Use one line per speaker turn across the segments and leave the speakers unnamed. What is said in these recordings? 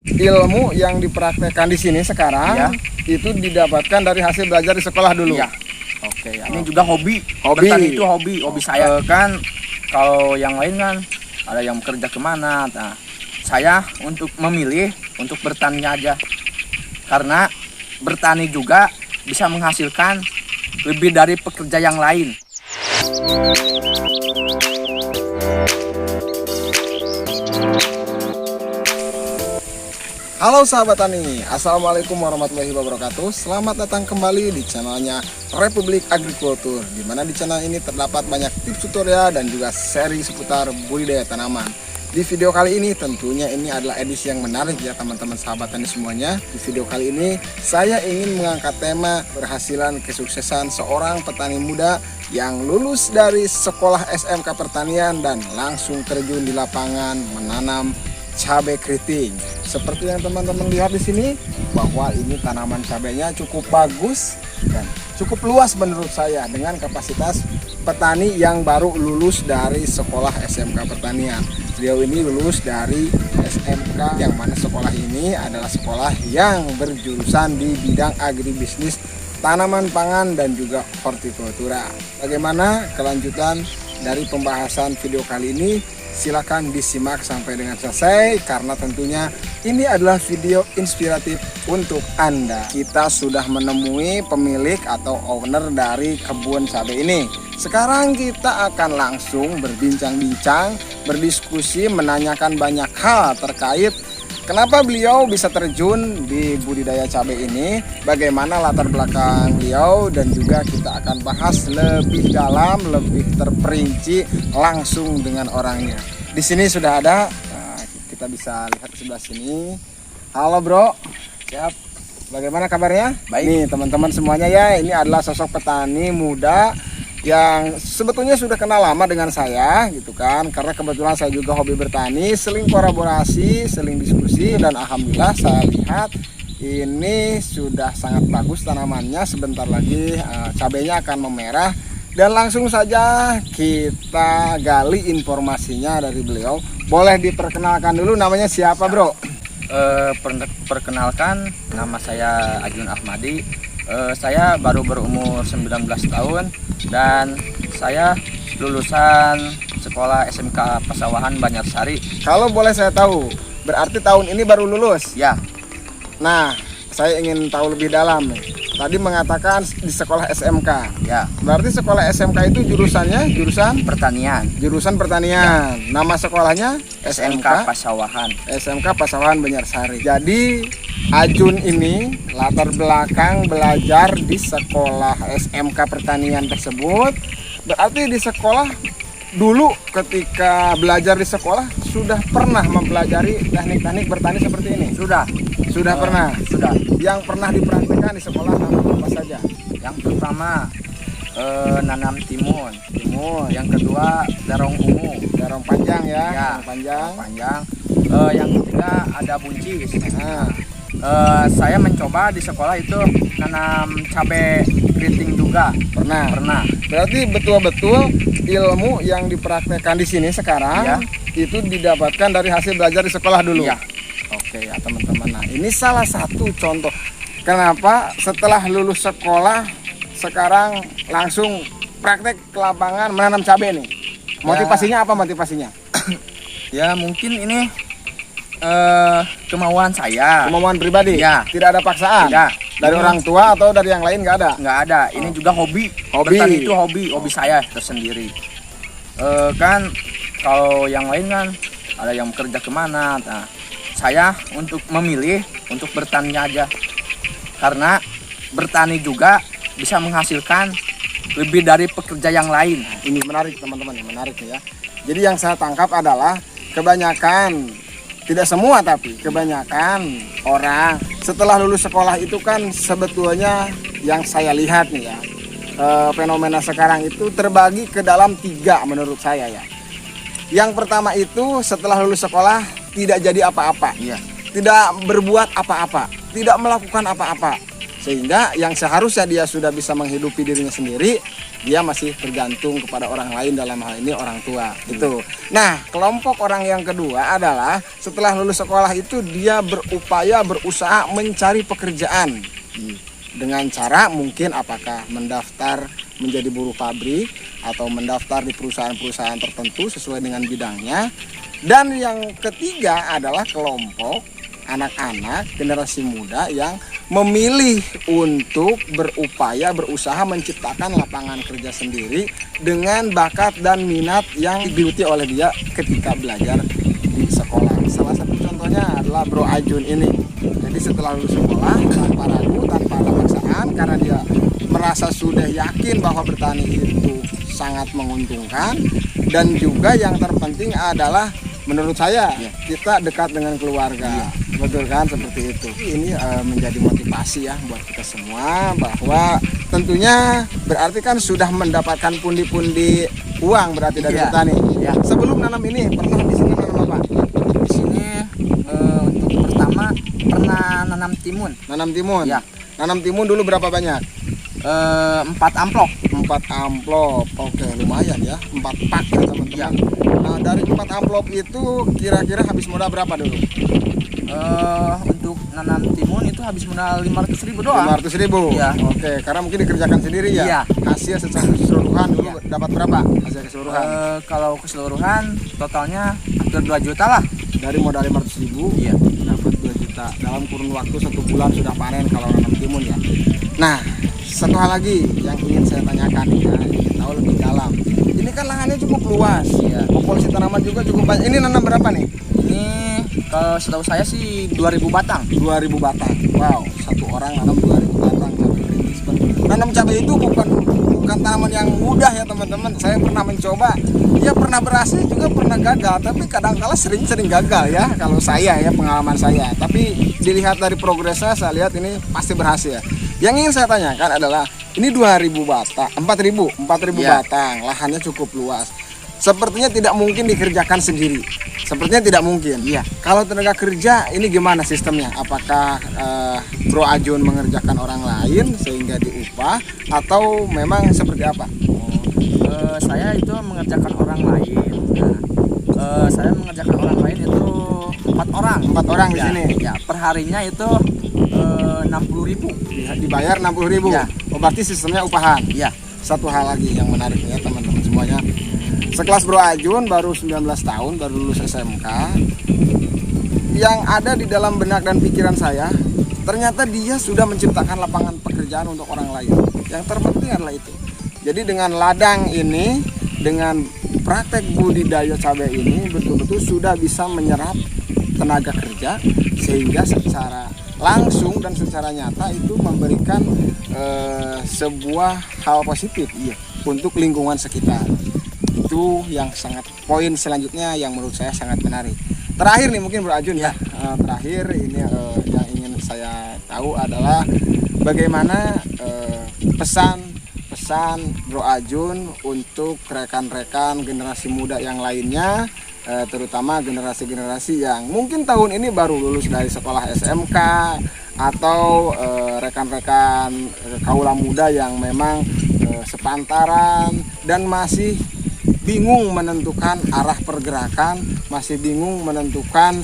Ilmu yang dipraktekkan di sini sekarang itu didapatkan dari hasil belajar di sekolah dulu.
Iya. Oke, ini juga hobi.
Hobi.
Bertani itu hobi saya. Kan kalau yang lain kan ada yang bekerja kemana. Nah, saya untuk memilih untuk bertani aja. Karena bertani juga bisa menghasilkan lebih dari pekerja yang lain.
Halo sahabat tani, assalamualaikum warahmatullahi wabarakatuh. Selamat datang kembali di channelnya Republik Agrikultur, di mana di channel ini terdapat banyak tips tutorial dan juga seri seputar budidaya tanaman. Di video kali ini tentunya ini adalah edisi yang menarik ya teman-teman sahabat tani semuanya. Di video kali ini saya ingin mengangkat tema berhasilan kesuksesan seorang petani muda yang lulus dari sekolah SMK Pertanian dan langsung terjun di lapangan menanam cabai keriting. Seperti yang teman-teman lihat di sini, bahwa ini tanaman cabainya cukup bagus dan cukup luas menurut saya dengan kapasitas petani yang baru lulus dari sekolah SMK Pertanian. Beliau ini lulus dari SMK yang mana sekolah ini adalah sekolah yang berjurusan di bidang agribisnis, tanaman pangan dan juga hortikultura. Bagaimana kelanjutan dari pembahasan video kali ini? Silakan disimak sampai dengan selesai karena tentunya ini adalah video inspiratif untuk Anda. Kita sudah menemui pemilik atau owner dari kebun cabai ini. Sekarang kita akan langsung berbincang-bincang, berdiskusi, menanyakan banyak hal terkait kenapa beliau bisa terjun di budidaya cabai ini, bagaimana latar belakang beliau, dan juga kita akan bahas lebih dalam, lebih terperinci langsung dengan orangnya. Di sini sudah ada, kita bisa lihat di sebelah sini. Halo bro, siap. Bagaimana kabarnya?
Baik.
Nih teman-teman semuanya ya, ini adalah sosok petani muda yang sebetulnya sudah kenal lama dengan saya gitu kan, karena kebetulan saya juga hobi bertani, seling kolaborasi, seling diskusi, dan alhamdulillah saya lihat ini sudah sangat bagus tanamannya. Sebentar lagi cabainya akan memerah dan langsung saja kita gali informasinya dari beliau. Boleh diperkenalkan dulu, namanya siapa bro?
Perkenalkan, nama saya Ajun Ahmadi. Saya baru berumur 19 tahun dan saya lulusan sekolah SMK Pasawahan Banjarsari.
Kalau boleh saya tahu, berarti tahun ini baru lulus?
Ya.
Nah, saya ingin tahu lebih dalam. Tadi mengatakan di sekolah SMK.
Ya.
Berarti sekolah SMK itu jurusannya jurusan
Pertanian.
Jurusan pertanian. Ya. Nama sekolahnya
SMK Pasawahan.
SMK Pasawahan Banjarsari. Jadi Ajun ini latar belakang belajar di sekolah SMK Pertanian tersebut. Berarti di sekolah dulu ketika belajar di sekolah sudah pernah mempelajari teknik-teknik bertani seperti ini? Sudah pernah?
Sudah.
Yang pernah dipraktikkan di sekolah apa saja?
Yang pertama nanam timun. Yang kedua terong ungu.
Terong panjang ya?
Ya.
Terong panjang.
Yang ketiga ada buncis. Saya mencoba di sekolah itu nanam cabai keriting juga. Pernah.
Berarti betul-betul ilmu yang dipraktekkan di sini sekarang itu didapatkan dari hasil belajar di sekolah dulu.
Iya.
Oke ya teman-teman. Nah, ini salah satu contoh kenapa setelah lulus sekolah sekarang langsung praktek ke lapangan menanam cabai nih. Motivasinya apa motivasinya?
Ya mungkin ini kemauan saya.
Kemauan pribadi?
Ya.
Tidak ada paksaan?
Tidak.
Dari orang tua atau dari yang lain nggak ada?
Nggak ada. Ini juga hobi. Bertani itu hobi saya tersendiri. Kan kalau yang lain kan ada yang bekerja kemana. Nah, saya untuk memilih untuk bertani aja. Karena bertani juga bisa menghasilkan lebih dari pekerja yang lain.
Ini menarik teman-teman, menarik ya. Jadi yang saya tangkap adalah kebanyakan, tidak semua tapi kebanyakan orang setelah lulus sekolah itu kan sebetulnya yang saya lihat nih ya, fenomena sekarang itu terbagi ke dalam 3 menurut saya ya. Yang pertama itu setelah lulus sekolah tidak jadi apa-apa, tidak berbuat apa-apa, tidak melakukan apa-apa, sehingga yang seharusnya dia sudah bisa menghidupi dirinya sendiri dia masih tergantung kepada orang lain, dalam hal ini orang tua. Itu. Nah, kelompok orang yang kedua adalah setelah lulus sekolah itu dia berupaya, berusaha mencari pekerjaan dengan cara mungkin apakah mendaftar menjadi buruh pabrik atau mendaftar di perusahaan-perusahaan tertentu sesuai dengan bidangnya. Dan yang ketiga adalah kelompok anak-anak generasi muda yang memilih untuk berupaya, berusaha menciptakan lapangan kerja sendiri dengan bakat dan minat yang digeluti oleh dia ketika belajar di sekolah. Salah satu contohnya adalah Bro Ajun ini. Jadi setelah lulus sekolah tanpa ragu, tanpa ada paksaan, karena dia merasa sudah yakin bahwa bertani itu sangat menguntungkan, dan juga yang terpenting adalah menurut saya kita dekat dengan keluarga. Betul kan, seperti itu. Ini menjadi motivasi ya buat kita semua, bahwa tentunya berarti kan sudah mendapatkan pundi-pundi uang berarti dari petani. Sebelum nanam ini pernah di sini nanam apa?
Di sini untuk pertama pernah nanam timun.
Nanam timun.
Ya.
Nanam timun dulu berapa banyak?
4 amplop.
4 amplop. Oke, lumayan ya. 4 pak ya teman-teman. Nah, dari 4 amplop itu kira-kira habis modal berapa dulu?
Untuk nanam timun itu habis modal 500.000 doang.
500.000.
Iya.
Oke, karena mungkin dikerjakan sendiri ya.
Iya.
Hasil secara keseluruhan dulu dapat berapa? Hasil keseluruhan.
Kalau keseluruhan totalnya hampir 2 juta lah.
Dari modal 500.000
Iya.
dapat 2 juta. Dalam kurun waktu 1 bulan sudah panen kalau nanam timun ya. Nah, satu hal lagi yang ingin saya tanyakan ya, ingin tahu lebih dalam. Ini kan lahannya cukup luas.
Iya.
Populasi tanaman juga cukup banyak. Ini nanam berapa nih?
Ini kalau setahu saya sih 2000 batang.
2000 batang. Wow, satu orang nanam 2000 batang cabai rintis. Nanam cabai itu bukan tanaman yang mudah ya teman-teman. Saya pernah mencoba. Ya pernah berhasil juga pernah gagal, tapi kadang-kala sering gagal ya kalau saya ya, pengalaman saya. Tapi dilihat dari progresnya saya lihat ini pasti berhasil ya. Yang ingin saya tanyakan adalah ini 2000 batang, 4000
Ya.
batang, lahannya cukup luas. Sepertinya tidak mungkin dikerjakan sendiri. Sepertinya tidak mungkin.
Iya.
Kalau tenaga kerja ini gimana sistemnya? Apakah Bro Ajun mengerjakan orang lain sehingga diupah, atau memang seperti apa?
Saya itu mengerjakan orang lain. Nah, saya mengerjakan orang lain itu 4 orang.
4 orang di
Ya,
sini.
ya, perharinya itu 60.000.
Dibayar 60.000.
Ya.
Oh, berarti sistemnya upahan.
Ya.
Satu hal lagi yang menarik ya teman-teman semuanya. Sekelas Bro Ajun baru 19 tahun, baru lulus SMK. Yang ada di dalam benak dan pikiran saya, ternyata dia sudah menciptakan lapangan pekerjaan untuk orang lain. Yang terpenting adalah itu. Jadi dengan ladang ini, dengan praktek budidaya cabai ini, betul-betul sudah bisa menyerap tenaga kerja, sehingga secara langsung dan secara nyata itu memberikan sebuah hal positif untuk lingkungan sekitar. Itu yang sangat poin selanjutnya yang menurut saya sangat menarik. Terakhir nih mungkin Bro Ajun ya. Terakhir ini yang ingin saya tahu adalah bagaimana pesan Bro Ajun untuk rekan-rekan generasi muda yang lainnya, terutama generasi-generasi yang mungkin tahun ini baru lulus dari sekolah SMK, atau rekan-rekan kaula muda yang memang sepantaran dan masih bingung menentukan arah pergerakan, masih bingung menentukan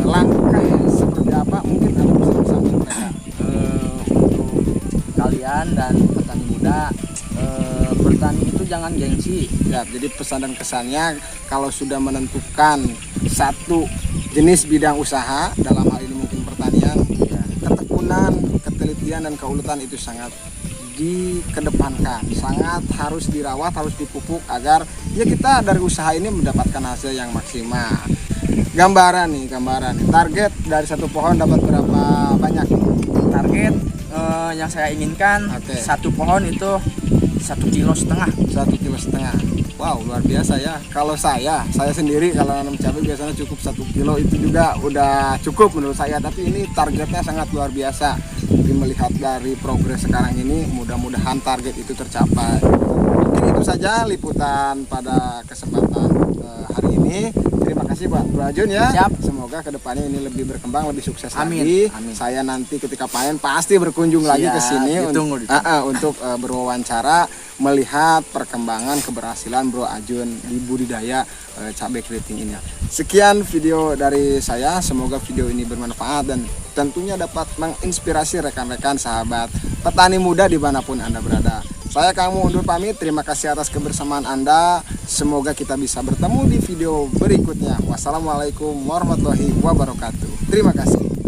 langkah seperti apa. Mungkin ada pesan-pesan mereka
Untuk kalian dan petani muda, bertani itu jangan gengsi.
ya. Jadi pesan dan kesannya, kalau sudah menentukan satu jenis bidang usaha, dalam hal ini mungkin pertanian, ketekunan, ketelitian dan keuletan itu sangat dikedepankan, sangat harus dirawat, harus dipupuk agar ya kita dari usaha ini mendapatkan hasil yang maksimal. Gambaran nih, target dari satu pohon dapat berapa banyak?
Target yang saya inginkan,
Oke.
satu pohon itu 1,5 kilo.
1,5 kilo. Wow, luar biasa ya. Kalau saya sendiri kalau nanam cabai biasanya cukup 1 kilo, itu juga udah cukup menurut saya. Tapi ini targetnya sangat luar biasa. Jadi melihat dari progres sekarang ini, mudah-mudahan target itu tercapai. Mungkin itu saja liputan pada kesempatan hari ini. terima kasih Pak Bro Ajun ya.
Siap.
Semoga kedepannya ini lebih berkembang, lebih sukses
Amin.
lagi.
Amin.
Saya nanti ketika panen pasti berkunjung lagi ke sini
ditunggu.
untuk berwawancara, melihat perkembangan keberhasilan Bro Ajun di budidaya cabai keriting ini. Sekian video dari saya, semoga video ini bermanfaat dan tentunya dapat menginspirasi rekan-rekan sahabat petani muda dimanapun Anda berada. Saya Kang Mu undur pamit, terima kasih atas kebersamaan Anda. Semoga kita bisa bertemu di video berikutnya. Wassalamualaikum warahmatullahi wabarakatuh. Terima kasih.